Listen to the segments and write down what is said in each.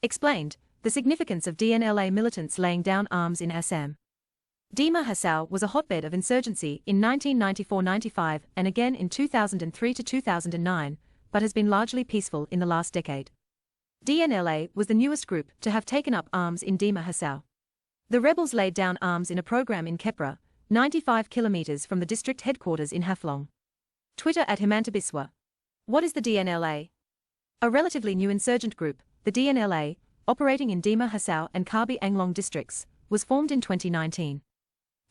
explained the significance of dnla militants laying down arms in Assam. Dima Hasao was a hotbed of insurgency in 1994-95 and again in 2003 to 2009, but has been largely peaceful in the last decade. DNLA was the newest group to have taken up arms in Dima Hasao. The rebels laid down arms in a program in Kepra, 95 kilometers from the district headquarters in Haflong. Twitter @Himanta. What is the DNLA? A relatively new insurgent group, the DNLA, operating in Dima Hasao and Karbi Anglong districts, was formed in 2019.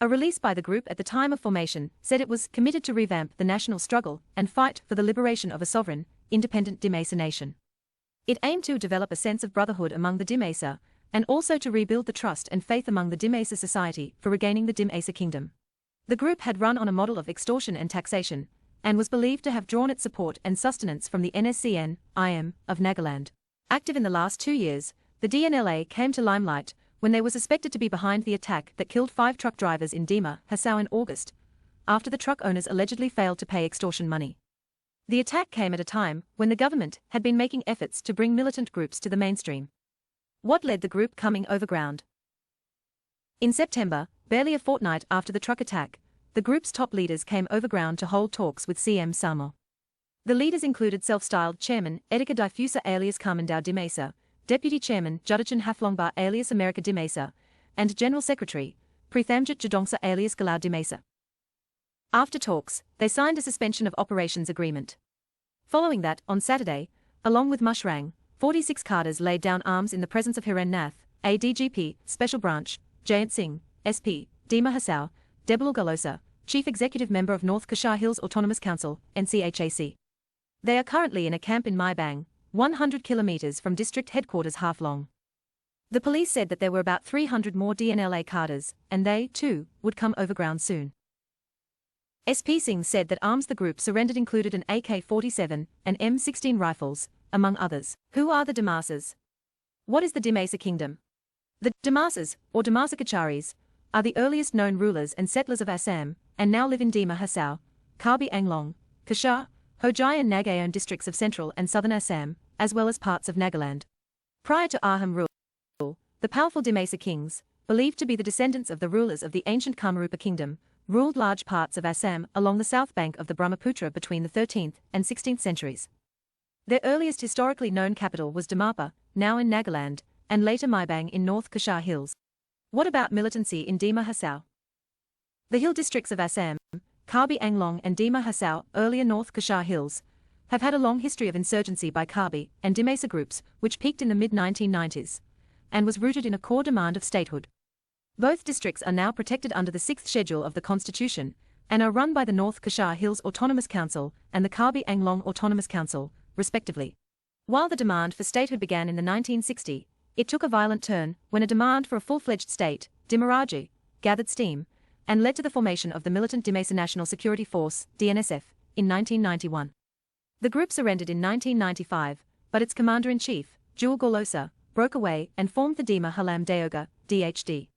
A release by the group at the time of formation said it was committed to revamp the national struggle and fight for the liberation of a sovereign, independent Dimasa nation. It aimed to develop a sense of brotherhood among the Dimasa, and also to rebuild the trust and faith among the Dimasa society for regaining the Dimasa kingdom. The group had run on a model of extortion and taxation, and was believed to have drawn its support and sustenance from the NSCN-IM of Nagaland. Active in the last 2 years, the DNLA came to limelight when they were suspected to be behind the attack that killed 5 truck drivers in Dima Hasao in August, after the truck owners allegedly failed to pay extortion money. The attack came at a time when the government had been making efforts to bring militant groups to the mainstream. What led the group coming overground? In September, barely a fortnight after the truck attack, the group's top leaders came overground to hold talks with CM Samo. The leaders included self-styled Chairman Edika Diffusa alias Kamandau Dimasa, Deputy Chairman Judichan Haflongba alias America Dimasa, and General Secretary Prethamjit Jadongsa alias Galau Dimasa. After talks, they signed a suspension of operations agreement. Following that, on Saturday, along with Mushrang, 46 cadres laid down arms in the presence of Hiren Nath, ADGP, Special Branch, Jayant Singh, SP, Dima Hasao, Debalul Galosa, Chief Executive Member of North Kashar Hills Autonomous Council, NCHAC. They are currently in a camp in Maibang, 100 kilometers from district headquarters Haflong. The police said that there were about 300 more DNLA cadres, and they, too, would come overground soon. SP Singh said that arms the group surrendered included an AK-47 and M16 rifles, among others. Who are the Dimasas? What is the Dimasa kingdom? The Dimasas, or Dimasa Kacharis, are the earliest known rulers and settlers of Assam, and now live in Dima Hasao, Karbi Anglong, Kashar, Hojai and Nagaon districts of central and southern Assam, as well as parts of Nagaland. Prior to Ahom rule, the powerful Dimasa kings, believed to be the descendants of the rulers of the ancient Kamarupa kingdom, ruled large parts of Assam along the south bank of the Brahmaputra between the 13th and 16th centuries. Their earliest historically known capital was Dimapa, now in Nagaland, and later Maibang in North Kashar Hills. What about militancy in Dima Hasao? The hill districts of Assam, Karbi Anglong and Dima Hasao, earlier North Kashar Hills, have had a long history of insurgency by Karbi and Dimasa groups which peaked in the mid-1990s, and was rooted in a core demand of statehood. Both districts are now protected under the 6th schedule of the Constitution, and are run by the North Kashar Hills Autonomous Council and the Karbi Anglong Autonomous Council, respectively. While the demand for statehood began in the 1960s, it took a violent turn when a demand for a full-fledged state, Dimaraji, gathered steam, and led to the formation of the militant Dimasa National Security Force, DNSF, in 1991. The group surrendered in 1995, but its commander-in-chief, Jewel Golosa, broke away and formed the Dima Halam Dayoga, DHD.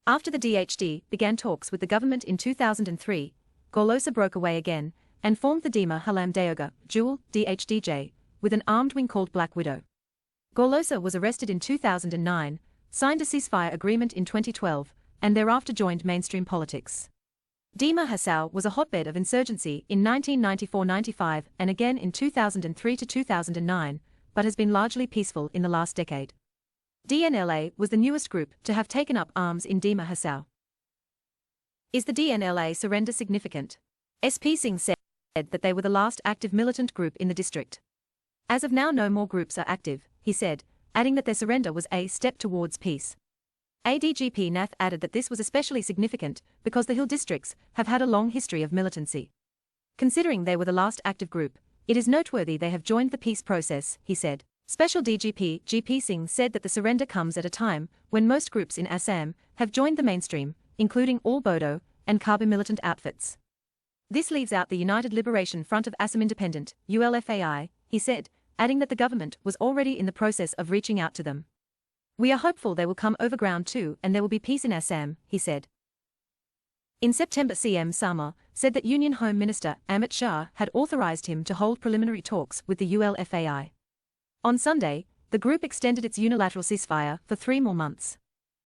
After the DHD began talks with the government in 2003, Golosa broke away again and formed the Dima Halam Dayoga, Jewel, DHDJ, with an armed wing called Black Widow. Golosa was arrested in 2009, signed a ceasefire agreement in 2012, and thereafter joined mainstream politics. Dima Hasao was a hotbed of insurgency in 1994-95 and again in 2003 to 2009, but has been largely peaceful in the last decade. DNLA was the newest group to have taken up arms in Dima Hasao. Is the DNLA surrender significant? SP Singh said that they were the last active militant group in the district. As of now, no more groups are active, he said, adding that their surrender was a step towards peace. ADGP Nath added that this was especially significant because the hill districts have had a long history of militancy. Considering they were the last active group, it is noteworthy they have joined the peace process, he said. Special DGP GP Singh said that the surrender comes at a time when most groups in Assam have joined the mainstream, including all Bodo and Karbi militant outfits. This leaves out the United Liberation Front of Assam Independent, ULFAI, he said, adding that the government was already in the process of reaching out to them. We are hopeful they will come overground too and there will be peace in Assam, he said. In September, CM Sama said that Union Home Minister Amit Shah had authorized him to hold preliminary talks with the ULFAI. On Sunday, the group extended its unilateral ceasefire for 3 more months.